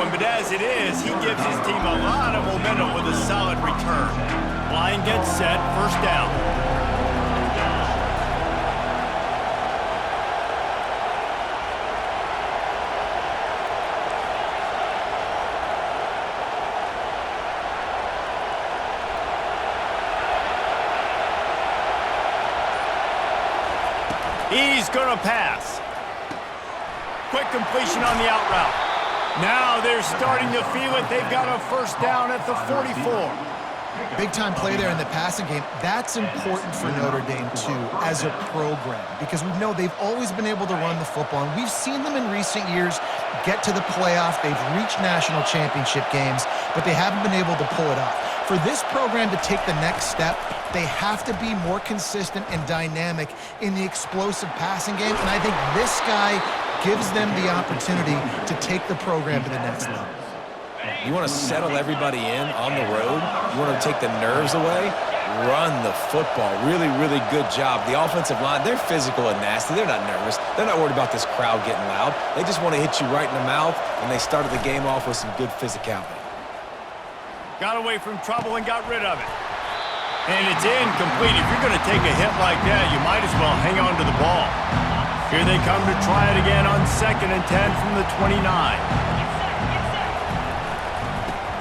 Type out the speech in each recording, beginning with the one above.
one, but as it is, he gives his team a lot of momentum with a solid return. Line gets set, first down. He's going to pass. Quick completion on the out route. Now they're starting to feel it. They've got a first down at the 44. Big-time play there in the passing game. That's important for Notre Dame, too, as a program, because we know they've always been able to run the football, and we've seen them in recent years get to the playoff. They've reached national championship games, but they haven't been able to pull it off. For this program to take the next step, they have to be more consistent and dynamic in the explosive passing game, and I think this guy gives them the opportunity to take the program to the next level. You want to settle everybody in on the road? You want to take the nerves away? Run the football. Really, really good job. The offensive line, they're physical and nasty. They're not nervous. They're not worried about this crowd getting loud. They just want to hit you right in the mouth, and they started the game off with some good physicality. Got away from trouble and got rid of it. And it's incomplete. If you're going to take a hit like that, you might as well hang on to the ball. Here they come to try it again on 2nd and 10 from the 29.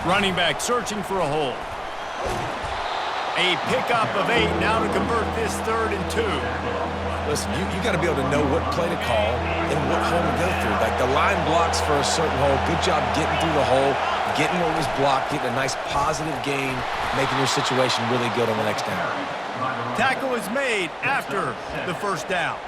Running back searching for a hole. A pickup of 8 now to convert this 3rd and 2. Listen, you got to be able to know what play to call and what hole to go through. Like the line blocks for a certain hole. Good job getting through the hole, getting what was blocked, getting a nice positive gain, making your situation really good on the next down. Tackle is made after the first down.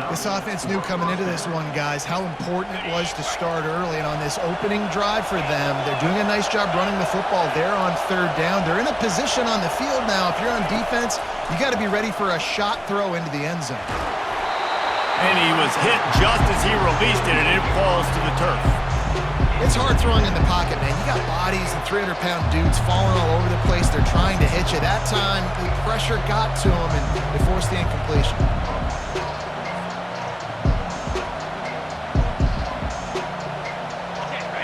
This offense knew coming into this one, guys, how important it was to start early. And on this opening drive for them, they're doing a nice job running the football. They're on 3rd down. They're in a position on the field now. If you're on defense, you got to be ready for a shot throw into the end zone. And he was hit just as he released it, and it falls to the turf. It's hard throwing in the pocket, man. You got bodies and 300-pound dudes falling all over the place. They're trying to hit you. That time, the pressure got to them, and they forced the incompletion.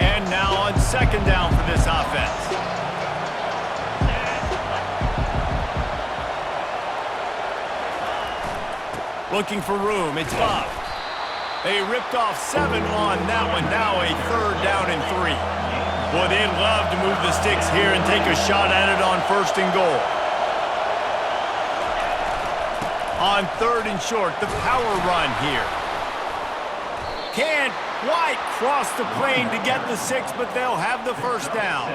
And now on 2nd down for this offense. Looking for room. It's Bob. They ripped off 7 on that one. Now a 3rd down and 3. Boy, they'd love to move the sticks here and take a shot at it on 1st and goal. On 3rd and short, the power run here. Can't quite cross the plane to get the 6, but they'll have the first down.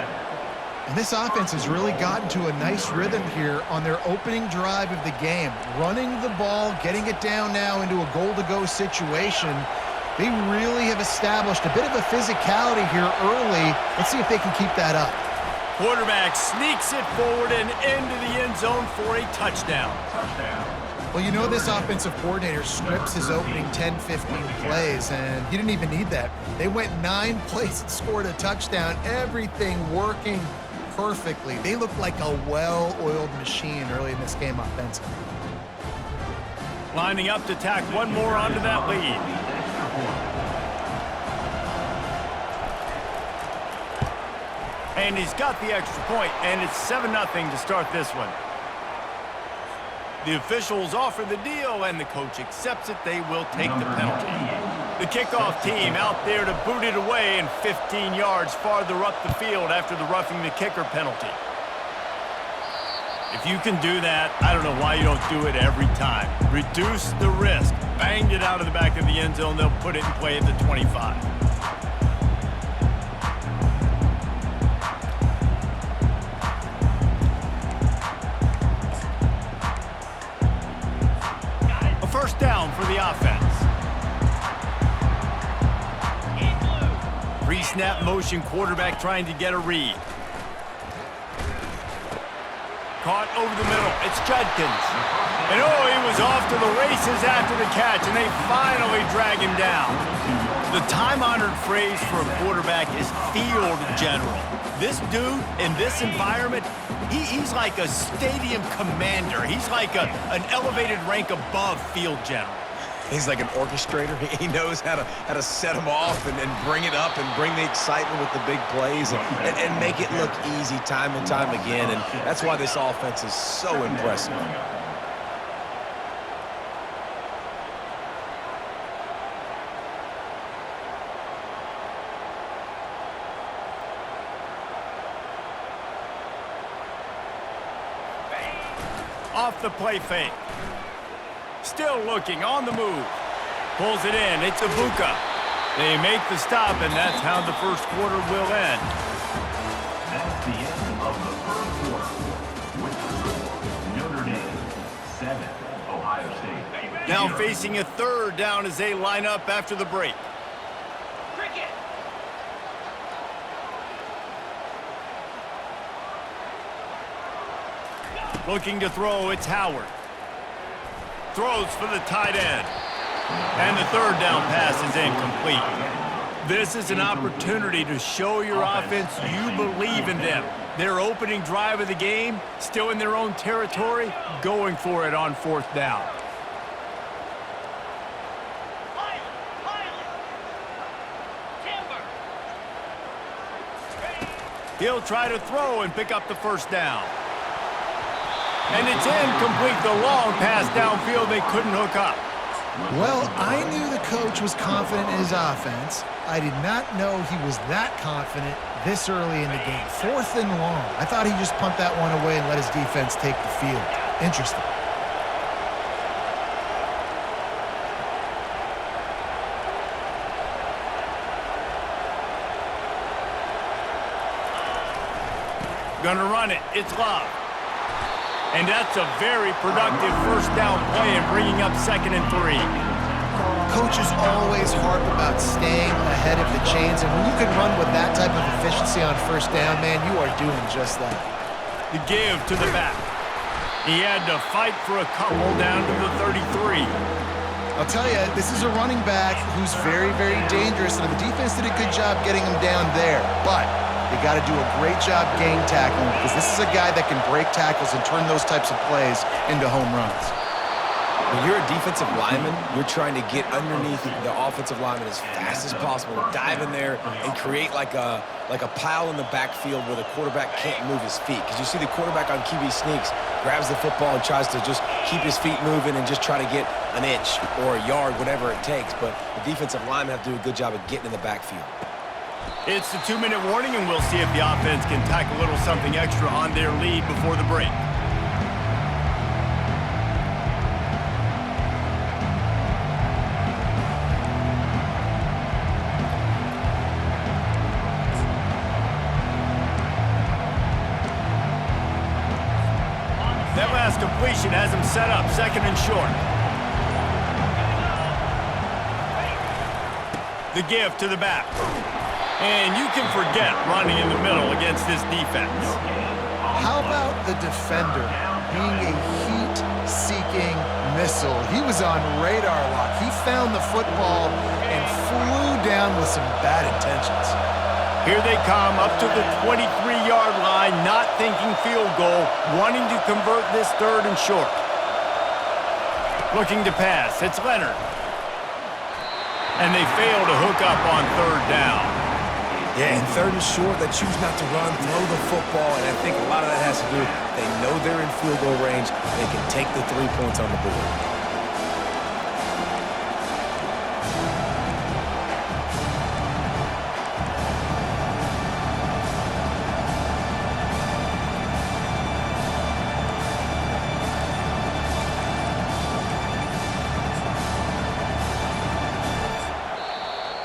And this offense has really gotten to a nice rhythm here on their opening drive of the game. Running the ball, getting it down now into a goal-to-go situation. They really have established a bit of a physicality here early. Let's see if they can keep that up. Quarterback sneaks it forward and into the end zone for a touchdown. Well, you know this offensive coordinator scripts his opening 10-15 plays, and he didn't even need that. They went 9 plays and scored a touchdown. Everything working perfectly. They looked like a well-oiled machine early in this game offensively. Lining up to tack one more onto that lead. And he's got the extra point, and it's 7-0 to start this one. The officials offer the deal, and the coach accepts it. They will take the penalty. The kickoff team out there to boot it away and 15 yards farther up the field after the roughing the kicker penalty. If you can do that, I don't know why you don't do it every time. Reduce the risk. Banged it out of the back of the end zone. They'll put it in play at the 25. A first down for the offense. Pre-snap motion, quarterback trying to get a read. Caught over the middle. It's Judkins. And oh, he was off to the races after the catch, and they finally drag him down. The time-honored phrase for a quarterback is field general. This dude in this environment, he's like a stadium commander. He's like an elevated rank above field general. He's like an orchestrator. He knows how to set them off and bring it up and bring the excitement with the big plays and make it look easy time and time again. And that's why this offense is so impressive. Off the play fake. Still looking, on the move. Pulls it in, it's Ibuka. They make the stop, and that's how the first quarter will end. That's the end of the first quarter. With the score, Notre Dame 7, Ohio State. Now facing a third down as they line up after the break. Looking to throw, it's Howard. Throws for the tight end. And the third down pass is incomplete. This is an opportunity to show your offense you believe in them. Their opening drive of the game, still in their own territory, going for it on fourth down. He'll try to throw and pick up the first down. And it's incomplete, the long pass downfield they couldn't hook up. Well, I knew the coach was confident in his offense. I did not know he was that confident this early in the game. 4th and long. I thought he'd just punt that one away and let his defense take the field. Interesting. Gonna run it, it's Love. And that's a very productive first down play and bringing up 2nd and 3. Coaches always harp about staying ahead of the chains, and when you can run with that type of efficiency on first down, man, you are doing just that. The give to the back. He had to fight for a couple down to the 33. I'll tell you, this is a running back who's very, very dangerous, and the defense did a good job getting him down there, but they got to do a great job game tackling because this is a guy that can break tackles and turn those types of plays into home runs. When you're a defensive lineman, you're trying to get underneath the offensive lineman as fast as possible, dive in there and create like a pile in the backfield where the quarterback can't move his feet. Because you see the quarterback on QB sneaks, grabs the football and tries to just keep his feet moving and just try to get an inch or a yard, whatever it takes. But the defensive linemen have to do a good job of getting in the backfield. It's the 2-minute warning, and we'll see if the offense can tack a little something extra on their lead before the break. That last completion has him set up 2nd and short. The give to the back. And you can forget running in the middle against this defense. How about the defender being a heat-seeking missile? He was on radar lock. He found the football and flew down with some bad intentions. Here they come up to the 23-yard line, not thinking field goal, wanting to convert this 3rd and short. Looking to pass, it's Leonard. And they fail to hook up on 3rd down. Yeah, and 3rd and short, they choose not to run, throw the football, and I think a lot of that has to do with they know they're in field goal range. They can take the 3 points on the board.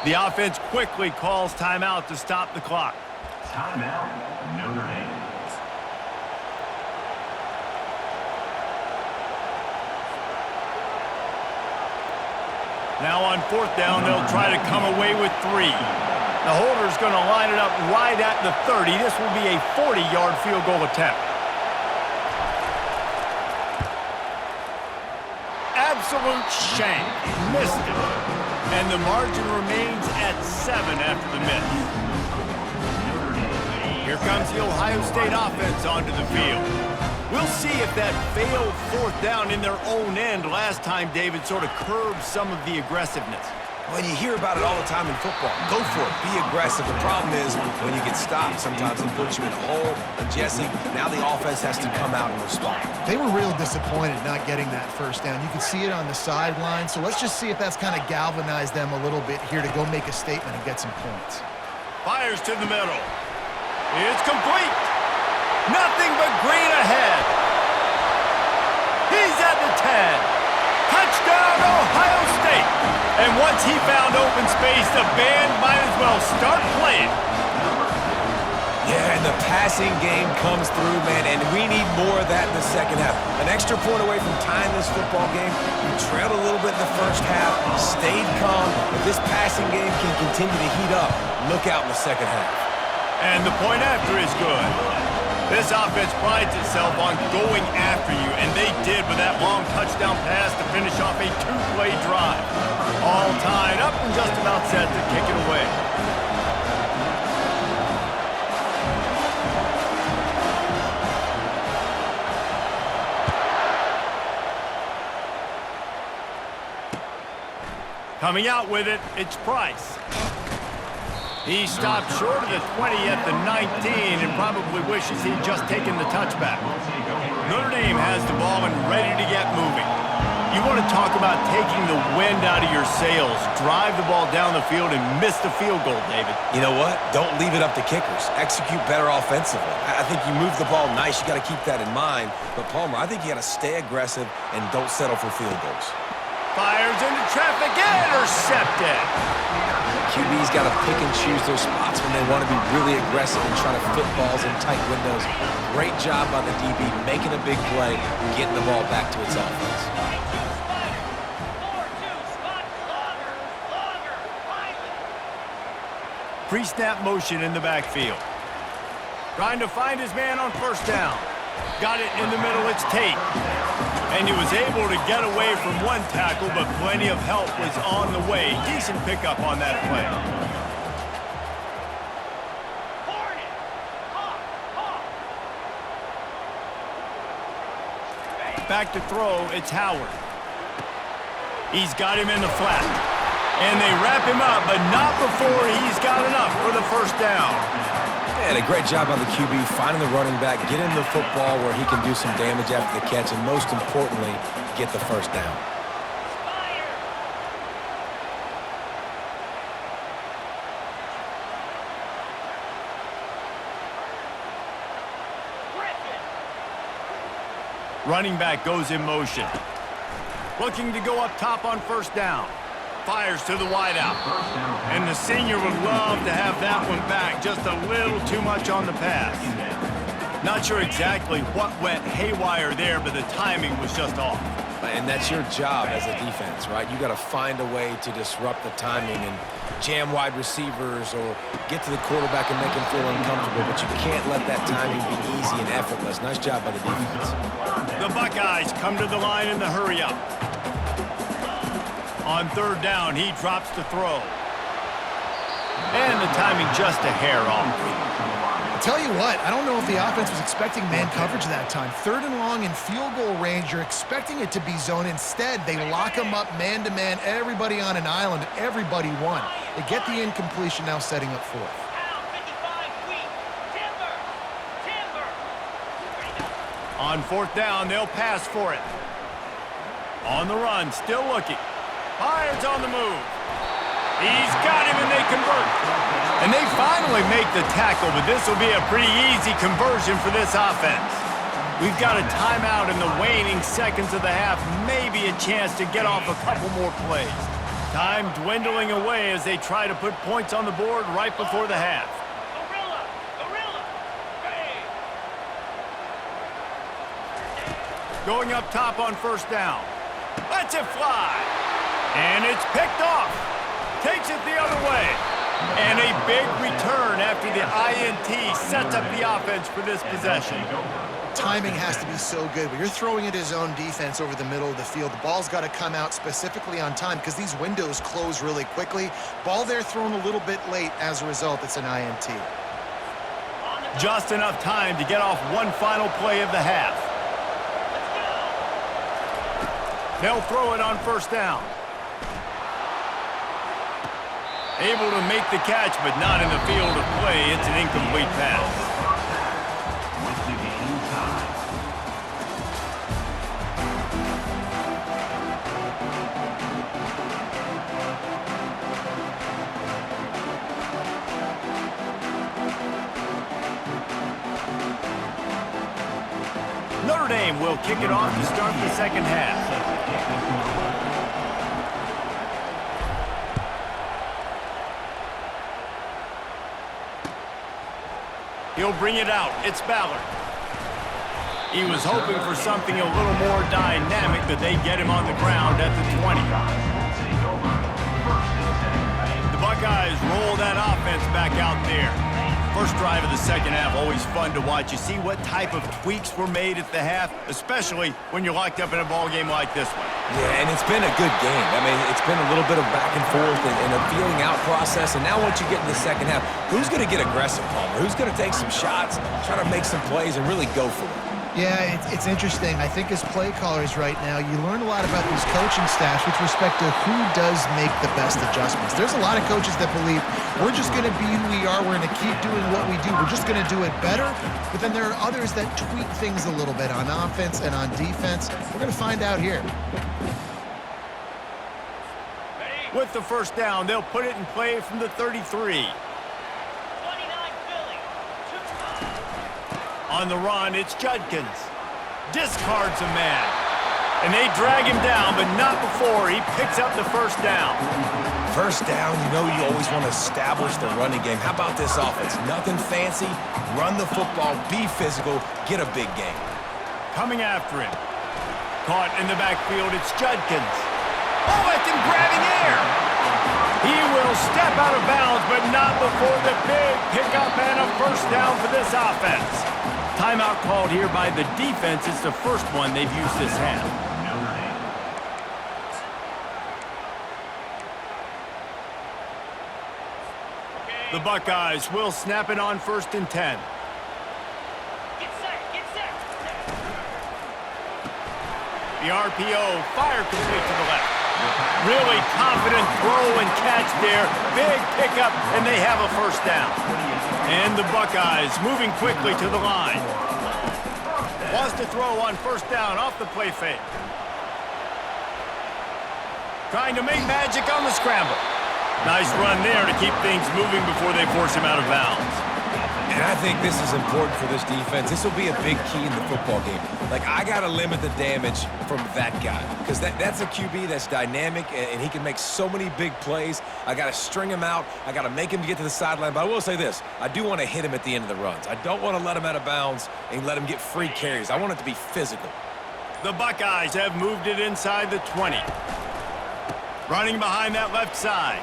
The offense quickly calls timeout to stop the clock. Timeout, Notre Dame. Now on 4th down, they'll try to come away with 3. The holder's going to line it up right at the 30. This will be a 40-yard field goal attempt. Absolute shank. Missed it. And the margin remains at 7 after the miss. Here comes the Ohio State offense onto the field. We'll see if that failed fourth down in their own end last time, David, sort of curbed some of the aggressiveness. Well, you hear about it all the time in football. Go for it. Be aggressive. The problem is when you get stopped, sometimes it puts you in a hole. And Jesse, now the offense has to come out and respond. They were real disappointed not getting that first down. You could see it on the sideline. So let's just see if that's kind of galvanized them a little bit here to go make a statement and get some points. Fires to the middle. It's complete. Nothing but green ahead. He's at the 10. Touchdown, Ohio State. And once he found open space, the band might as well start playing. Yeah, and the passing game comes through, man, and we need more of that in the second half. An extra point away from tying this football game. We trailed a little bit in the first half, stayed calm. If this passing game can continue to heat up, look out in the second half. And the point after is good. This offense prides itself on going after you, and they did with that long touchdown pass to finish off a two-play drive. All tied up and just about set to kick it away. Coming out with it, it's Price. He stopped short of the 20 at the 19 and probably wishes he'd just taken the touchback. Notre Dame has the ball and ready to get moving. You want to talk about taking the wind out of your sails. Drive the ball down the field and miss the field goal, David. You know what? Don't leave it up to kickers. Execute better offensively. I think you move the ball nice. You got to keep that in mind. But, Palmer, I think you got to stay aggressive and don't settle for field goals. Fires into traffic, intercepted. QB's got to pick and choose those spots when they want to be really aggressive and try to fit balls in tight windows. Great job by the DB making a big play, getting the ball back to its offense. Pre-snap motion in the backfield. Trying to find his man on first down. Got it in the middle, it's Tate. And he was able to get away from one tackle, but plenty of help was on the way. Decent pickup on that play. Back to throw, it's Howard. He's got him in the flat. And they wrap him up, but not before he's got enough for the first down. And a great job by the QB finding the running back, getting the football where he can do some damage after the catch, and most importantly, get the first down. Running back goes in motion. Looking to go up top on first down. Fires to the wideout. And the senior would love to have that one back. Just a little too much on the pass. Not sure exactly what went haywire there, but the timing was just off. And that's your job as a defense, right? You got to find a way to disrupt the timing and jam wide receivers or get to the quarterback and make him feel uncomfortable, but you can't let that timing be easy and effortless. Nice job by the defense. The Buckeyes come to the line in the hurry-up. On third down, he drops to throw. And the timing just a hair off. Tell you what, I don't know if the offense was expecting man coverage that time. Third and long in field goal range, you're expecting it to be zone. Instead, they lock them up man-to-man, everybody on an island, everybody won. They get the incompletion, now setting up fourth. On fourth down, they'll pass for it. On the run, still looking. Fires on the move. He's got him and they convert. And they finally make the tackle, but this will be a pretty easy conversion for this offense. We've got a timeout in the waning seconds of the half, maybe a chance to get off a couple more plays. Time dwindling away as they try to put points on the board right before the half. Going up top on first down. Lets it fly. And it's picked off. Takes it the other way. And a big return after the INT sets up the offense for this possession. Timing has to be so good. When you're throwing at his own defense over the middle of the field, the ball's got to come out specifically on time because these windows close really quickly. Ball there thrown a little bit late. As a result, it's an INT. Just enough time to get off one final play of the half. They'll throw it on first down. Able to make the catch, but not in the field of play. It's an incomplete pass. With the game time. Notre Dame will kick it off to start the second half. He'll bring it out. It's Ballard. He was hoping for something a little more dynamic, but they get him on the ground at the 20. The Buckeyes roll that offense back out there. First drive of the second half, always fun to watch. You see what type of tweaks were made at the half, especially when you're locked up in a ball game like this one. Yeah, and it's been a good game. I mean, it's been a little bit of back and forth and a feeling out process. And now once you get in the second half, who's going to get aggressive, Palmer? Who's going to take some shots, try to make some plays, and really go for it? Yeah, it's interesting. I think as play callers right now, you learn a lot about these coaching staffs with respect to who does make the best adjustments. There's a lot of coaches that believe we're just going to be who we are. We're going to keep doing what we do. We're just going to do it better. But then there are others that tweak things a little bit on offense and on defense. We're going to find out here. With the first down, they'll put it in play from the 33. On the run, it's Judkins. Discards a man. And they drag him down, but not before he picks up the first down. First down, you know you always want to establish the running game. How about this offense? Nothing fancy. Run the football, be physical, get a big game. Coming after him. Caught in the backfield, it's Judkins. Oh, that's him grabbing air. He will step out of bounds, but not before the big pickup and a first down for this offense. Timeout called here by the defense. It's the first one they've used this half. The Buckeyes will snap it on 1st and 10. The RPO, fire complete to the left. Really confident throw and catch there. Big pickup, and they have a first down. And the Buckeyes moving quickly to the line. Wants to throw on first down off the play fake. Trying to make magic on the scramble. Nice run there to keep things moving before they force him out of bounds. And I think this is important for this defense. This will be a big key in the football game. Like, I got to limit the damage from that guy because that's a QB that's dynamic, and he can make so many big plays. I got to string him out. I got to make him get to the sideline. But I will say this. I do want to hit him at the end of the runs. I don't want to let him out of bounds and let him get free carries. I want it to be physical. The Buckeyes have moved it inside the 20. Running behind that left side.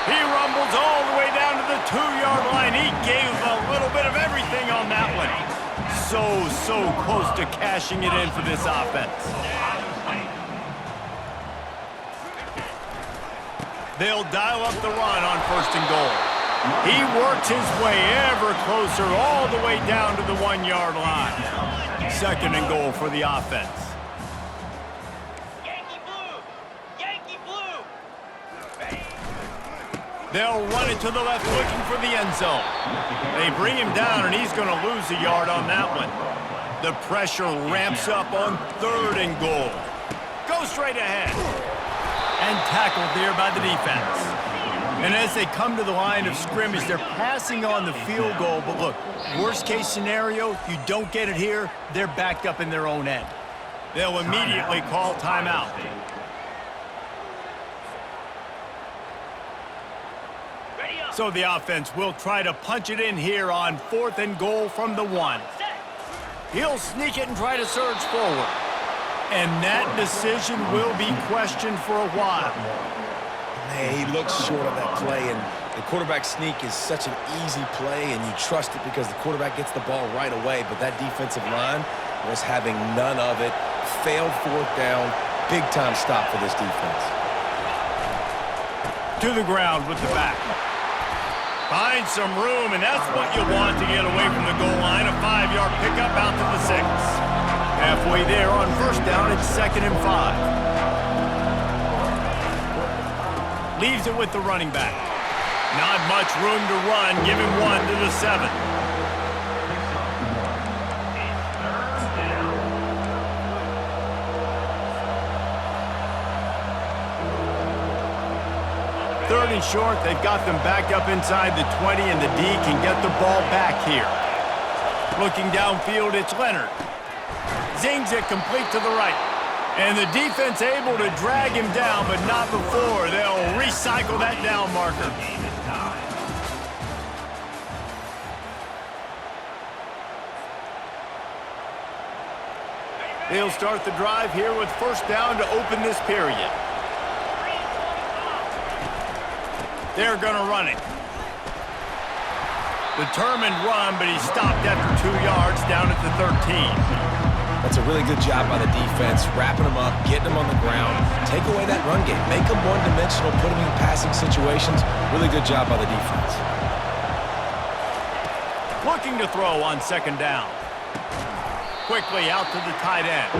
He rumbles all the way down to the 2-yard line. He gave a little bit of everything on that one. So close to cashing it in for this offense. They'll dial up the run on 1st and goal. He works his way ever closer all the way down to the 1-yard line. 2nd and goal for the offense. They'll run it to the left looking for the end zone. They bring him down, and he's going to lose a yard on that one. The pressure ramps up on 3rd and goal. Go straight ahead. And tackled there by the defense. And as they come to the line of scrimmage, they're passing on the field goal. But look, worst case scenario, you don't get it here, they're backed up in their own end. They'll immediately call timeout. So the offense will try to punch it in here on 4th and goal from the 1. He'll sneak it and try to surge forward. And that decision will be questioned for a while. Hey, he looks short of that play, and the quarterback sneak is such an easy play, and you trust it because the quarterback gets the ball right away, but that defensive line was having none of it. Failed 4th down. Big-time stop for this defense. To the ground with the back. Find some room, and that's what you want to get away from the goal line. A 5-yard pickup out to the 6. Halfway there on first down, it's 2nd and 5. Leaves it with the running back. Not much room to run. Give him 1 to the 7. Third and short, they've got them back up inside the 20, and the D can get the ball back here. Looking downfield, it's Leonard. Zings it complete to the right. And the defense able to drag him down, but not before. They'll recycle that down marker. They'll start the drive here with first down to open this period. They're going to run it. Determined run, but he stopped after 2 yards down at the 13. That's a really good job by the defense, wrapping them up, getting them on the ground. Take away that run game. Make them one-dimensional, put them in passing situations. Really good job by the defense. Looking to throw on 2nd down. Quickly out to the tight end.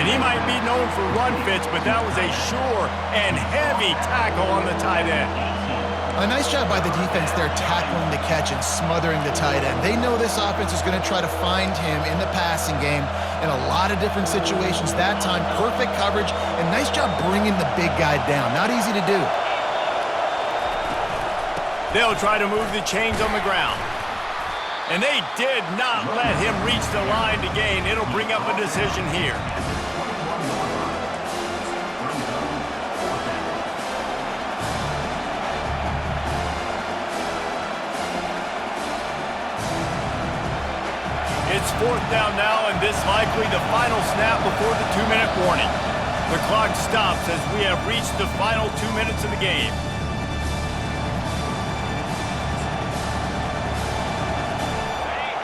And he might be known for run fits, but that was a sure and heavy tackle on the tight end. A nice job by the defense there tackling the catch and smothering the tight end. They know this offense is going to try to find him in the passing game in a lot of different situations. That time, perfect coverage, and nice job bringing the big guy down. Not easy to do. They'll try to move the chains on the ground. And they did not let him reach the line to gain. It'll bring up a decision here. It's 4th down now, and this likely the final snap before the 2-minute warning. The clock stops as we have reached the final 2 minutes of the game.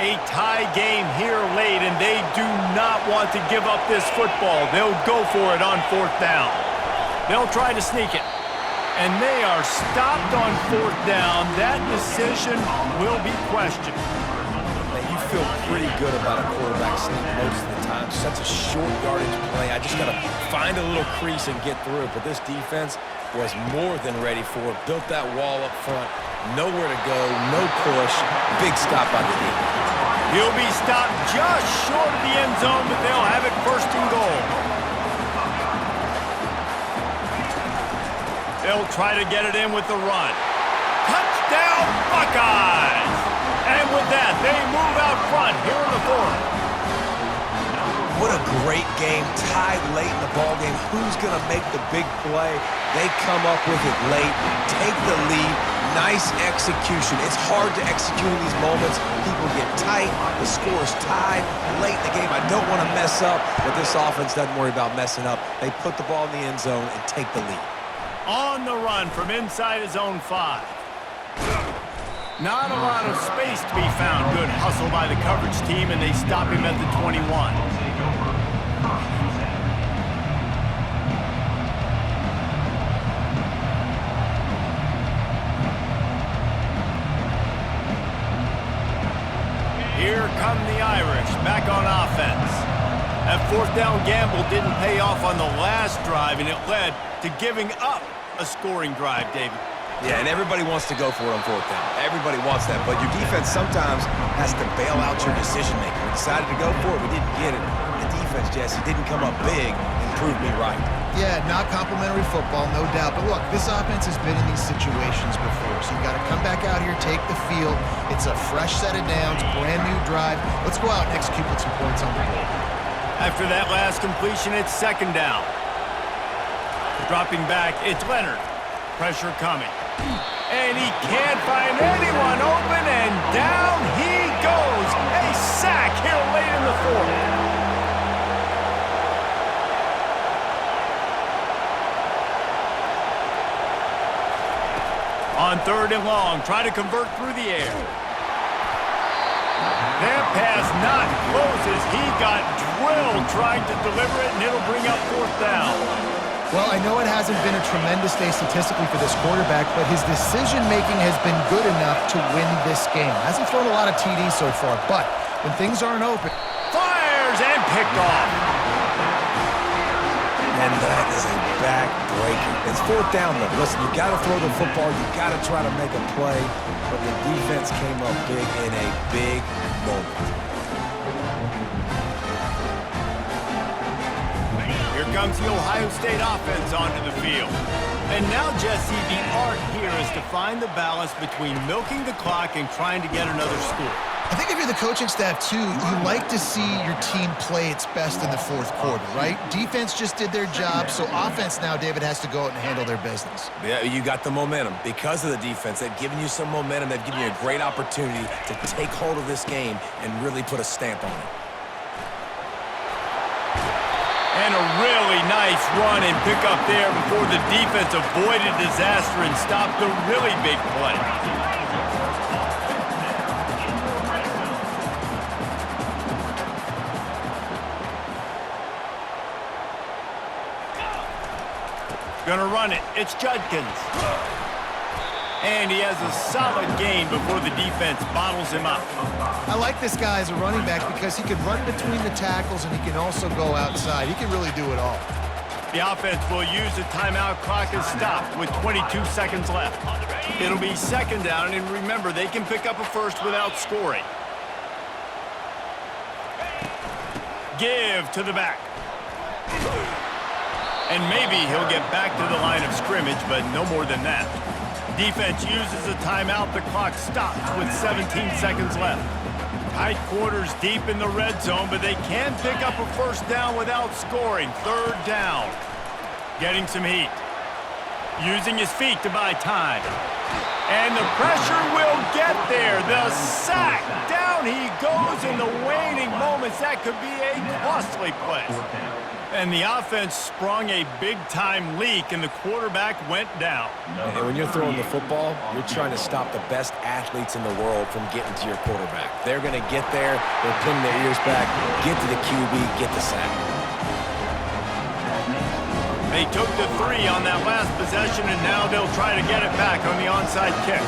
A tie game here late, and they do not want to give up this football. They'll go for it on 4th down. They'll try to sneak it. And they are stopped on 4th down. That decision will be questioned. You feel pretty good about a quarterback sneak most of the time. Such a short yardage play. I just got to find a little crease and get through it. But this defense was more than ready for it. Built that wall up front. Nowhere to go. No push. Big stop by the D. He'll be stopped just short of the end zone, but they'll have it 1st and goal. They'll try to get it in with the run. Touchdown, Buckeyes! And with that, they move out front here in the 4th. What a great game. Tied late in the ball game. Who's going to make the big play? They come up with it late. Take the lead. Nice execution. It's hard to execute in these moments. People get tight. The score is tied late in the game. I don't want to mess up, but this offense doesn't worry about messing up. They put the ball in the end zone and take the lead. On the run from inside his own 5. Not a lot of space to be found. Good hustle by the coverage team, and they stop him at the 21. Here come the Irish, back on offense. That 4th down gamble didn't pay off on the last drive, and it led to giving up a scoring drive, David. Yeah, and everybody wants to go for it on 4th down. Everybody wants that, but your defense sometimes has to bail out your decision-making. We decided to go for it. We didn't get it. The defense, Jesse, didn't come up big and prove me right. Yeah, not complimentary football, no doubt. But look, this offense has been in these situations before, so you've got to come back out here, take the field. It's a fresh set of downs, brand new drive. Let's go out and execute with some points on the board. After that last completion, it's 2nd down. Dropping back, it's Leonard. Pressure coming. And he can't find anyone open, and down he goes. A sack here late in the 4th. On 3rd and long, try to convert through the air. That pass not close as he got drilled trying to deliver it, and it'll bring up 4th down. Well, I know it hasn't been a tremendous day statistically for this quarterback, but his decision-making has been good enough to win this game. Hasn't thrown a lot of TDs so far, but when things aren't open... Fires and picked off. And that is a back-breaker. It's fourth down, though. Listen, you got to throw the football. You got to try to make a play. But the defense came up big in a big moment. Here comes the Ohio State offense onto the field. And now, Jesse, the art here is to find the balance between milking the clock and trying to get another score. I think if you're the coaching staff, too, you like to see your team play its best in the fourth quarter, right? Defense just did their job, so offense now, David, has to go out and handle their business. Yeah, you got the momentum. Because of the defense, they've given you some momentum. They've given you a great opportunity to take hold of this game and really put a stamp on it. And a really nice run and pick up there before the defense avoided disaster and stopped a really big play. Gonna run it. It's Judkins. And he has a solid gain before the defense bottles him up. I like this guy as a running back because he can run between the tackles and he can also go outside. He can really do it all. The offense will use the timeout clock as stopped with 22 seconds left. It'll be second down, and remember, they can pick up a first without scoring. Give to the back. And maybe he'll get back to the line of scrimmage, but no more than that. Defense uses a timeout. The clock stops with 17 seconds left. Tight quarters deep in the red zone, but they can pick up a first down without scoring. Third down. Getting some heat. Using his feet to buy time. And the pressure will get there. The sack. Down he goes in the waning moments. That could be a costly play. And the offense sprung a big-time leak, and the quarterback went down. And when you're throwing the football, you're trying to stop the best athletes in the world from getting to your quarterback. They're going to get there. They're putting their ears back, get to the QB, get the sack. They took the 3 on that last possession, and now they'll try to get it back on the onside kick.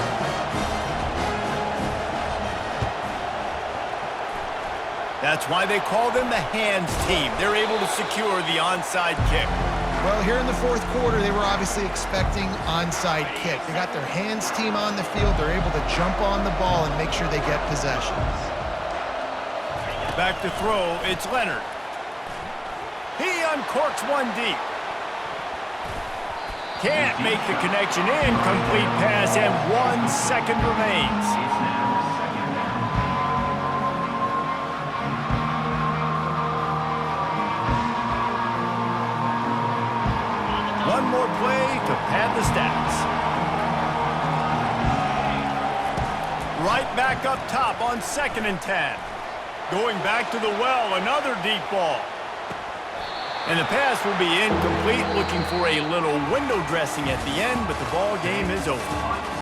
That's why they call them the hands team. They're able to secure the onside kick. Well, here in the fourth quarter, they were obviously expecting onside kick. They got their hands team on the field. They're able to jump on the ball and make sure they get possession. Back to throw, it's Leonard. He uncorks one deep. Can't make the connection. Incomplete pass, and 1 second remains. One more play to pad the stats. Right back up top on 2nd and 10. Going back to the well, another deep ball. And the pass will be incomplete, looking for a little window dressing at the end, but the ball game is over.